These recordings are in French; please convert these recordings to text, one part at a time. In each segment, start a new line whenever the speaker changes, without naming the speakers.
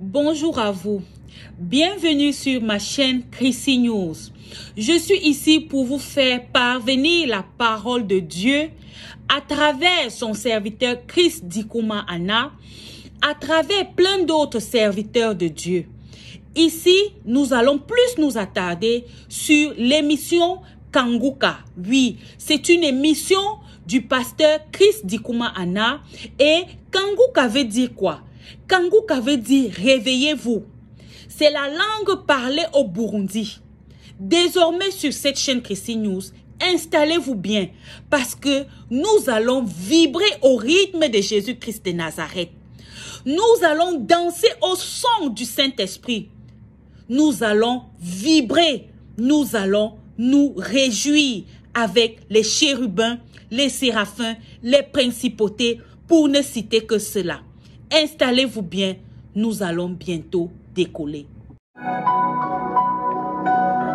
Bonjour à vous. Bienvenue sur ma chaîne Chrissy News. Je suis ici pour vous faire parvenir la parole de Dieu à travers son serviteur Chris Dikouma Anna, à travers plein d'autres serviteurs de Dieu. Ici, nous allons plus nous attarder sur l'émission Kanguka. Oui, c'est une émission du pasteur Chris Dikouma Anna. Et Kanguka veut dire quoi? Kanguka veut dire réveillez-vous. C'est la langue parlée au Burundi. Désormais sur cette chaîne Chrissy News, installez-vous bien parce que nous allons vibrer au rythme de Jésus-Christ de Nazareth. Nous allons danser au son du Saint-Esprit. Nous allons vibrer. Nous allons nous réjouir avec les chérubins, les séraphins, les principautés, pour ne citer que cela. Installez-vous bien, nous allons bientôt décoller.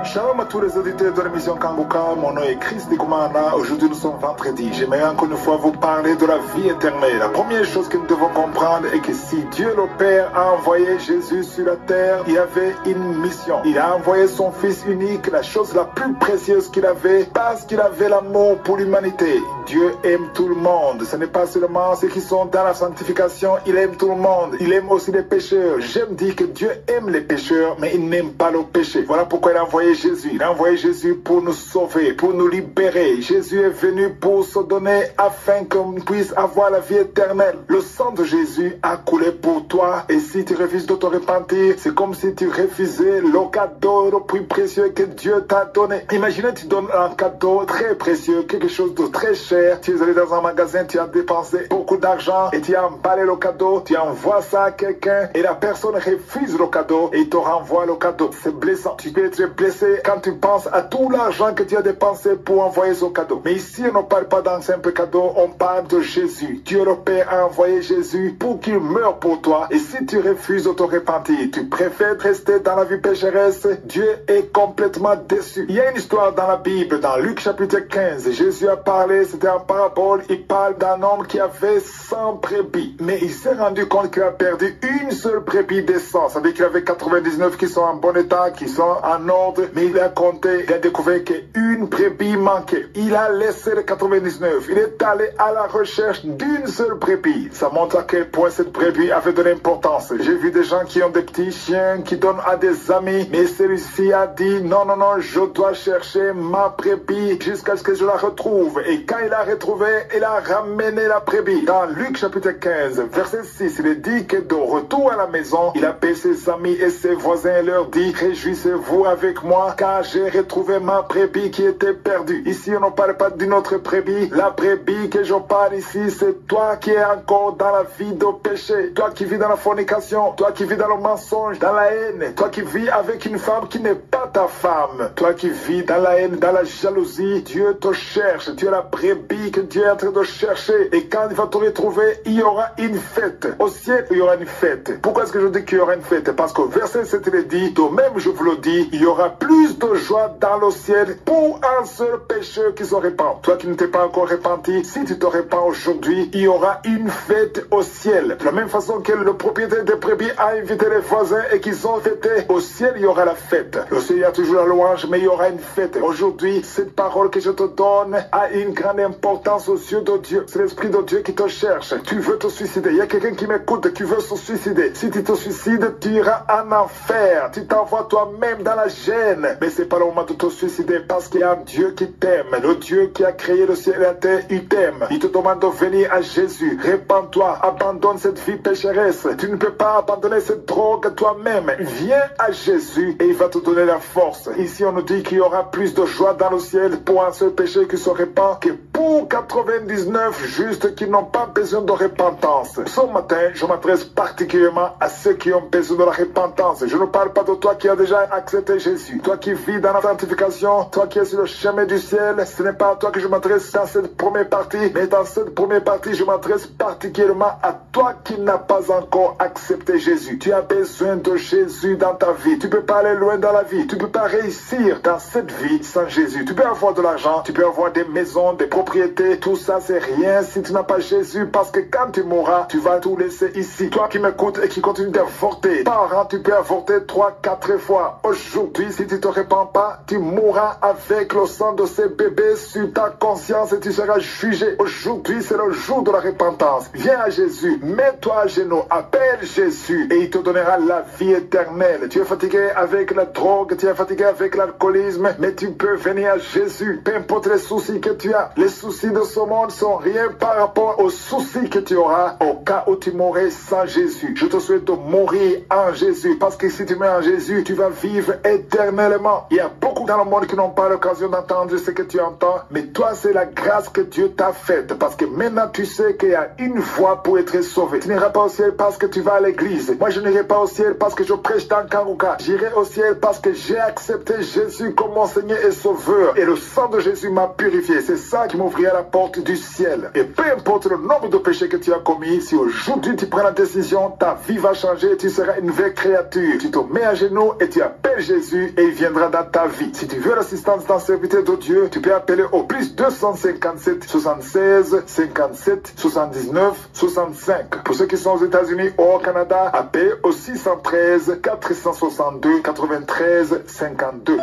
Shalom à tous les auditeurs de l'émission Kanguka, mon nom est Chris Dikouma Anna. Aujourd'hui nous sommes vendredi. J'aimerais encore une fois vous parler de la vie éternelle. La première chose que nous devons comprendre est que si Dieu le Père a envoyé Jésus sur la terre, il avait une mission. Il a envoyé son Fils unique, la chose la plus précieuse qu'il avait, parce qu'il avait l'amour pour l'humanité. Dieu aime tout le monde. Ce n'est pas seulement ceux qui sont dans la sanctification, il aime tout le monde. Il aime aussi les pécheurs. J'aime dire que Dieu aime les pécheurs, mais il n'aime pas le péché. Voilà pourquoi il a envoyé Jésus. Il a envoyé Jésus pour nous sauver, pour nous libérer. Jésus est venu pour se donner afin qu'on puisse avoir la vie éternelle. Le sang de Jésus a coulé pour toi et si tu refuses de te repentir, c'est comme si tu refusais le cadeau le plus précieux que Dieu t'a donné. Imaginez, tu donnes un cadeau très précieux, quelque chose de très cher. Tu es allé dans un magasin, tu as dépensé beaucoup d'argent et tu as emballé le cadeau, tu envoies ça à quelqu'un et la personne refuse le cadeau et il te renvoie le cadeau. C'est blessant. Tu peux être blessé quand tu penses à tout l'argent que tu as dépensé pour envoyer ce cadeau. Mais ici, on ne parle pas d'un simple cadeau, on parle de Jésus. Dieu le Père a envoyé Jésus pour qu'il meure pour toi. Et si tu refuses de te repentir, tu préfères rester dans la vie pécheresse, Dieu est complètement déçu. Il y a une histoire dans la Bible, dans Luc chapitre 15. Jésus a parlé, c'était en parabole, il parle d'un homme qui avait 100 brebis. Mais il s'est rendu compte qu'il a perdu une seule brebis des 100. Ça veut dire qu'il avait 99 qui sont en bon état, qui sont en ordre. Mais il a compté, il a découvert qu'une brebis manquait. Il a laissé les 99. Il est allé à la recherche d'une seule brebis. Ça montre à quel point cette brebis avait de l'importance. J'ai vu des gens qui ont des petits chiens, qui donnent à des amis. Mais celui-ci a dit, non, non, non, je dois chercher ma brebis jusqu'à ce que je la retrouve. Et quand il l'a retrouvée, il a ramené la brebis. Dans Luc chapitre 15, verset 6, il est dit que de retour à la maison, il appelle ses amis et ses voisins et leur dit, réjouissez-vous avec moi, car j'ai retrouvé ma brebis qui était perdue. Ici, on ne parle pas d'une autre brebis. La brebis que je parle ici, c'est toi qui es encore dans la vie de péché. Toi qui vis dans la fornication. Toi qui vis dans le mensonge, dans la haine. Toi qui vis avec une femme qui n'est pas ta femme. Toi qui vis dans la haine, dans la jalousie. Dieu te cherche. Tu es la brebis que Dieu est en train de chercher. Et quand il va te retrouver, il y aura une fête. Au ciel, il y aura une fête. Pourquoi est-ce que je dis qu'il y aura une fête? Parce que verset 7, il est dit, de même je vous le dis, il y aura plus de joie dans le ciel pour un seul pécheur qui se répand. Toi qui ne t'es pas encore repenti, si tu te répands aujourd'hui, il y aura une fête au ciel. De la même façon que le propriétaire des brebis a invité les voisins et qu'ils ont fêté, au ciel il y aura la fête. Le ciel il y a toujours la louange, mais il y aura une fête. Aujourd'hui, cette parole que je te donne a une grande importance aux yeux de Dieu. C'est l'Esprit de Dieu qui te cherche. Tu veux te suicider. Il y a quelqu'un qui m'écoute, tu veux se suicider. Si tu te suicides, tu iras en enfer. Tu t'envoies toi-même dans la gêne. Mais c'est pas le moment de te suicider parce qu'il y a un Dieu qui t'aime. Le Dieu qui a créé le ciel et la terre, il t'aime. Il te demande de venir à Jésus. Répands-toi, abandonne cette vie pécheresse. Tu ne peux pas abandonner cette drogue toi-même. Viens à Jésus et il va te donner la force. Ici, on nous dit qu'il y aura plus de joie dans le ciel pour un seul péché qui se répand que pour 99 justes qui n'ont pas besoin de repentance. Ce matin, je m'adresse particulièrement à ceux qui ont besoin de la repentance. Je ne parle pas de toi qui as déjà accepté Jésus. Toi qui vis dans la sanctification, toi qui es sur le chemin du ciel, ce n'est pas à toi que je m'adresse dans cette première partie, mais dans cette première partie, je m'adresse particulièrement à toi qui n'as pas encore accepté Jésus. Tu as besoin de Jésus dans ta vie. Tu ne peux pas aller loin dans la vie. Tu ne peux pas réussir dans cette vie sans Jésus. Tu peux avoir de l'argent, tu peux avoir des maisons, des propriétés, propriétés, tout ça c'est rien si tu n'as pas Jésus, parce que quand tu mourras, tu vas tout laisser ici. Toi qui m'écoutes et qui continue d'avorter, par an tu peux avorter 3-4 fois. Aujourd'hui, si tu te répands pas, tu mourras avec le sang de ces bébés sur ta conscience et tu seras jugé. Aujourd'hui, c'est le jour de la repentance. Viens à Jésus, mets-toi à genoux, appelle Jésus et il te donnera la vie éternelle. Tu es fatigué avec la drogue, tu es fatigué avec l'alcoolisme, mais tu peux venir à Jésus. Peu importe les soucis que tu as, les soucis de ce monde sont rien par rapport aux soucis que tu auras au cas où tu mourrais sans Jésus. Je te souhaite de mourir en Jésus, parce que si tu meurs en Jésus, tu vas vivre éternellement. Il y a beaucoup dans le monde qui n'ont pas l'occasion d'entendre ce que tu entends, mais toi, c'est la grâce que Dieu t'a faite, parce que maintenant tu sais qu'il y a une voie pour être sauvé. Tu n'iras pas au ciel parce que tu vas à l'église. Moi, je n'irai pas au ciel parce que je prêche dans Kanguka. J'irai au ciel parce que j'ai accepté Jésus comme mon Seigneur et Sauveur, et le sang de Jésus m'a purifié. C'est ça qui m'ouvrira la porte du ciel. Et peu importe le nombre de péchés que tu as commis, si aujourd'hui tu prends la décision, ta vie va changer, tu seras une vraie créature. Tu te mets à genoux et tu appelles Jésus et il viendra dans ta vie. Si tu veux l'assistance d'un serviteur de Dieu, tu peux appeler au plus 257 76 57 79 65. Pour ceux qui sont aux États-Unis ou au Canada, appelez au 613 462 93 52.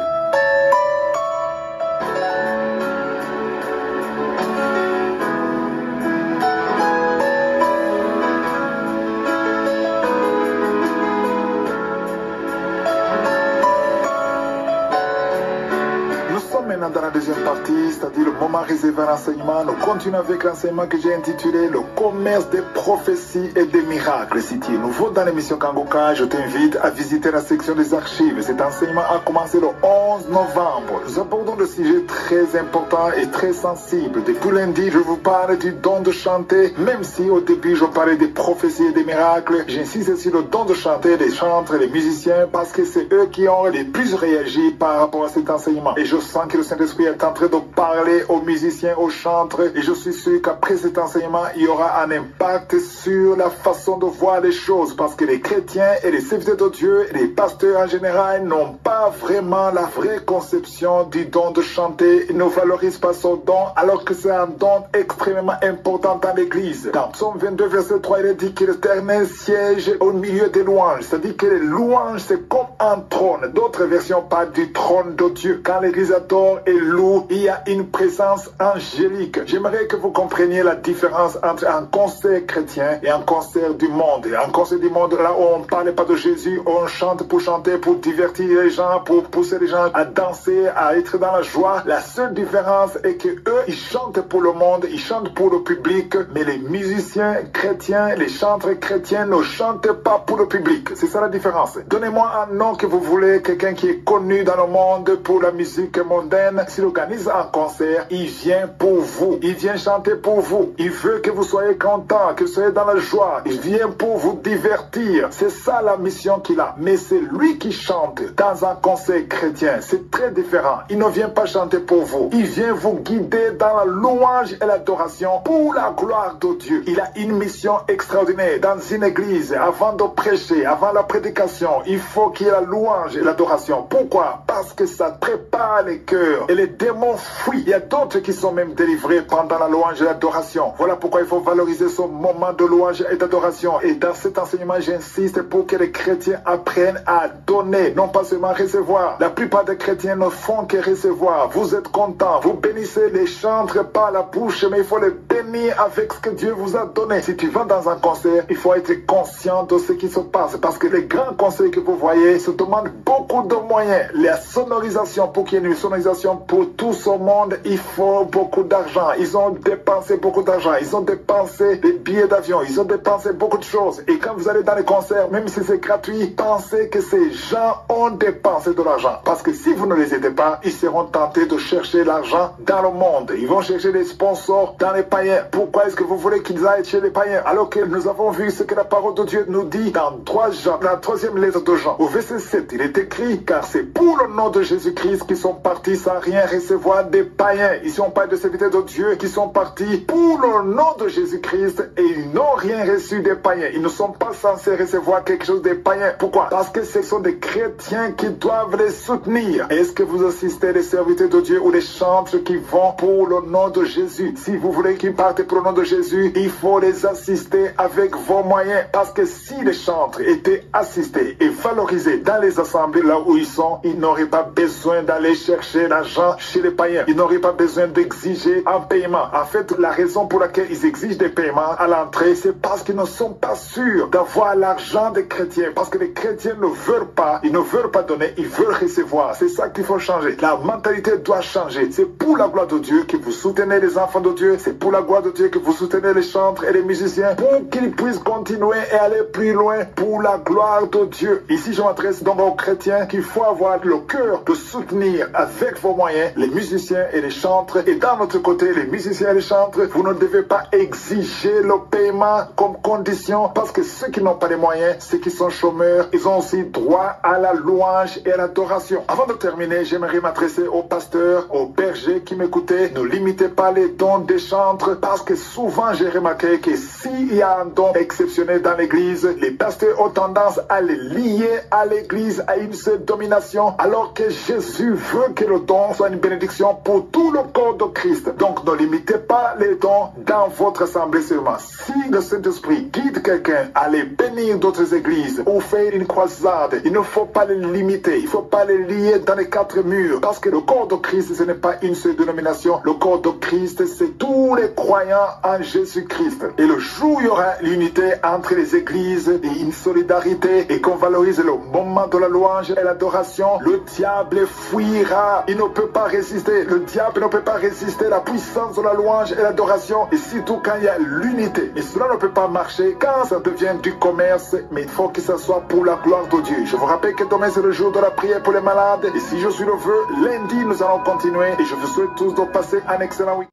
Dans la deuxième partie, c'est-à-dire le moment réservé à l'enseignement, nous continuons avec l'enseignement que j'ai intitulé le commerce des prophéties et des miracles. Si tu es nouveau dans l'émission Kanguka, je t'invite à visiter la section des archives. Cet enseignement a commencé le 11 novembre. Nous abordons des sujets très importants et très sensibles. Depuis lundi, je vous parle du don de chanter, même si au début je parlais des prophéties et des miracles. J'insiste sur le don de chanter, des chantres, les musiciens, parce que c'est eux qui ont les plus réagi par rapport à cet enseignement. Et je sens que le Saint-Esprit est en train de parler aux musiciens, aux chantres, et je suis sûr qu'après cet enseignement, il y aura un impact sur la façon de voir les choses, parce que les chrétiens et les serviteurs de Dieu et les pasteurs en général n'ont pas vraiment la vraie conception du don de chanter. Ils ne valorisent pas son don, alors que c'est un don extrêmement important dans l'église. Dans Psaume 22, verset 3, il est dit que l'Éternel siège au milieu des louanges. C'est-à-dire que les louanges, c'est comme un trône. D'autres versions parlent du trône de Dieu. Quand l'église adore et loue, il y a une présence angélique. J'aimerais que vous compreniez la différence entre un concert chrétien et un concert du monde. Et un concert du monde, là où on ne parle pas de Jésus, on chante pour chanter, pour divertir les gens, pour pousser les gens à danser, à être dans la joie. La seule différence est que eux, ils chantent pour le monde, ils chantent pour le public, mais les musiciens chrétiens, les chanteurs chrétiens ne chantent pas pour le public. C'est ça la différence. Donnez-moi un nom que vous voulez, quelqu'un qui est connu dans le monde pour la musique mondaine. S'il organise un concert, il vient pour vous. Il vient chanter pour vous. Il veut que vous soyez content, que vous soyez dans la joie. Il vient pour vous divertir. C'est ça la mission qu'il a. Mais c'est lui qui chante dans un concert chrétien. C'est très différent. Il ne vient pas chanter pour vous. Il vient vous guider dans la louange et l'adoration pour la gloire de Dieu. Il a une mission extraordinaire dans une église. Avant de prêcher, avant la prédication, il faut qu'il y ait la louange et l'adoration. Pourquoi? Parce que ça prépare les cœurs. Et les démons fuient. Il y a d'autres qui sont même délivrés pendant la louange et l'adoration. Voilà pourquoi il faut valoriser ce moment de louange et d'adoration. Et dans cet enseignement, j'insiste pour que les chrétiens apprennent à donner, non pas seulement recevoir. La plupart des chrétiens ne font que recevoir. Vous êtes contents, vous bénissez les chantres par la bouche, mais il faut les bénir avec ce que Dieu vous a donné. Si tu vas dans un concert, il faut être conscient de ce qui se passe, parce que les grands concerts que vous voyez se demandent beaucoup de moyens. La sonorisation, pour qu'il y ait une sonorisation pour tout ce monde, il faut beaucoup d'argent. Ils ont dépensé beaucoup d'argent. Ils ont dépensé des billets d'avion. Ils ont dépensé beaucoup de choses. Et quand vous allez dans les concerts, même si c'est gratuit, pensez que ces gens ont dépensé de l'argent. Parce que si vous ne les aidez pas, ils seront tentés de chercher l'argent dans le monde. Ils vont chercher des sponsors dans les païens. Pourquoi est-ce que vous voulez qu'ils aillent chez les païens? Alors que nous avons vu ce que la parole de Dieu nous dit dans 3 Jean, la 3e lettre de Jean. Au verset 7, il est écrit, car c'est pour le nom de Jésus-Christ qu'ils sont partis sans rien recevoir des païens. Ici, on parle de serviteurs de Dieu qui sont partis pour le nom de Jésus-Christ et ils n'ont rien reçu des païens. Ils ne sont pas censés recevoir quelque chose des païens. Pourquoi? Parce que ce sont des chrétiens qui doivent les soutenir. Est-ce que vous assistez les serviteurs de Dieu ou les chantres qui vont pour le nom de Jésus? Si vous voulez qu'ils partent pour le nom de Jésus, il faut les assister avec vos moyens. Parce que si les chantres étaient assistés et valorisés dans les assemblées là où ils sont, ils n'auraient pas besoin d'aller chercher l'argent chez les païens. Ils n'auraient pas besoin d'exiger un paiement. En fait, la raison pour laquelle ils exigent des paiements à l'entrée, c'est parce qu'ils ne sont pas sûrs d'avoir l'argent des chrétiens. Parce que les chrétiens ne veulent pas, ils ne veulent pas donner, ils veulent recevoir. C'est ça qu'il faut changer. La mentalité doit changer. C'est pour la gloire de Dieu que vous soutenez les enfants de Dieu. C'est pour la gloire de Dieu que vous soutenez les chantres et les musiciens pour qu'ils puissent continuer et aller plus loin pour la gloire de Dieu. Ici, je m'adresse donc aux chrétiens qu'il faut avoir le cœur de soutenir avec vos moyens les musiciens et les chantres. Et d'un autre côté, les musiciens et les chantres, vous ne devez pas exiger le paiement comme condition parce que ceux qui n'ont pas les moyens, ceux qui sont chômeurs, ils ont aussi droit à la louange et à l'adoration. Avant de terminer, j'aimerais m'adresser aux pasteurs, aux bergers qui m'écoutaient. Ne limitez pas les dons des chantres parce que souvent j'ai remarqué que s'il y a un don exceptionnel dans l'église, les pasteurs ont tendance à les lier à l'église, à une seule domination, alors que Jésus veut que le don soit une bénédiction pour tout le corps de Christ. Donc ne limitez pas les dons dans votre assemblée seulement. Si le Saint-Esprit guide quelqu'un à aller bénir d'autres églises ou faire une croisade, il ne faut pas les limiter, il ne faut pas les lier dans les quatre murs, parce que le corps de Christ, ce n'est pas une seule dénomination. Le corps de Christ, c'est tous les croyants en Jésus-Christ. Et le jour où il y aura l'unité entre les églises et une solidarité et qu'on valorise le moment de la louange et l'adoration, le diable fuira. Il ne peut pas résister. Le diable ne peut pas résister à la puissance de la louange et l'adoration. Et surtout quand il y a l'unité. Et cela ne peut pas marcher quand ça devient du commerce, mais il faut que ça soit pour la gloire de Dieu. Je vous rappelle que demain c'est le jour de la prière pour les malades. Et si je suis le veux, lundi nous allons continuer. Et je vous souhaite tous de passer un excellent week-end.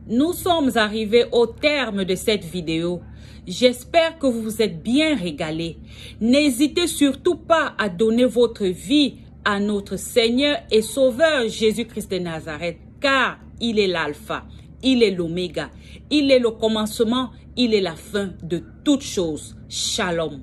Nous sommes arrivés au terme de cette vidéo. J'espère que vous vous êtes bien régalés. N'hésitez surtout pas à donner votre vie à notre Seigneur et Sauveur Jésus-Christ de Nazareth, car il est l'alpha, il est l'oméga, il est le commencement, il est la fin de toutes choses. Shalom.